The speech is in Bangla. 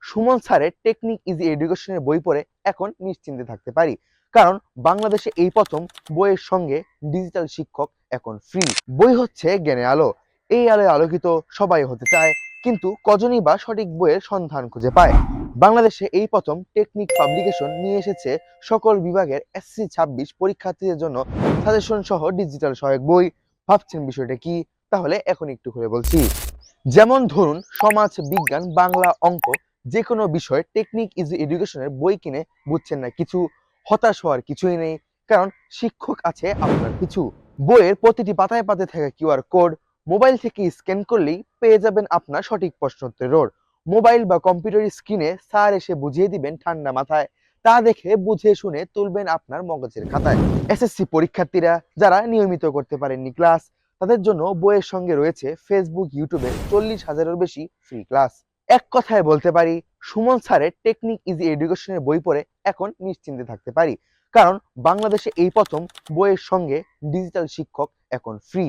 সুমন স্যারের টেকনিক ইজি এডুকেশনের বই পড়ে এখন নিশ্চিন্তে থাকতে পারি, কারণ বাংলাদেশে এই প্রথম বইয়ের সঙ্গে ডিজিটাল শিক্ষক এখন ফ্রি। বই হচ্ছে জ্ঞানের আলো, এই আলোয় আলোকিত সবাই হতে চায়, কিন্তু কজনই বা সঠিক বইয়ের সন্ধান খুঁজে পায়। বাংলাদেশে এই প্রথম টেকনিক পাবলিকেশন নিয়ে এসেছে সকল বিভাগের এসএসসি 26 পরীক্ষার্থীদের জন্য সাজেশন সহ ডিজিটাল সহায়ক বই। ভাবছেন বিষয়টা কি? তাহলে এখন একটু করে বলছি। যেমন ধরুন, সমাজ বিজ্ঞান, বাংলা, অঙ্ক, যে কোনো বিষয় টেকনিক ইজি এডুকেশনের বই কিনে বুঝছেন না কিছু, হতাশ হওয়ার কিছুই নেই, কারণ শিক্ষক আছে আপনার পিছু। বইয়ের প্রতিটি পাতায় পাতায় থাকা কিউআর কোড মোবাইল থেকে স্ক্যান করলেই পেয়ে যাবেন আপনার সঠিক প্রশ্নোত্তরের। মোবাইল বা কম্পিউটার স্ক্রিনে স্যার এসে বুঝিয়ে দিবেন ঠান্ডা মাথায়, তা দেখে বুঝে শুনে তুলবেন আপনার মগজের খাতায়। এসএসসি পরীক্ষার্থীরা যারা নিয়মিত করতে পারেননি ক্লাস, তাদের জন্য বইয়ের সঙ্গে রয়েছে ফেসবুক, ইউটিউবে 40,000-এর বেশি ফ্রি ক্লাস। এক কথায় বলতে পারি, সুমন স্যারের টেকনিক ইজি এডুকেশনের বই পড়ে এখন নিশ্চিন্তে থাকতে পারি, কারণ বাংলাদেশে এই প্রথম বইয়ের সঙ্গে ডিজিটাল শিক্ষক এখন ফ্রি।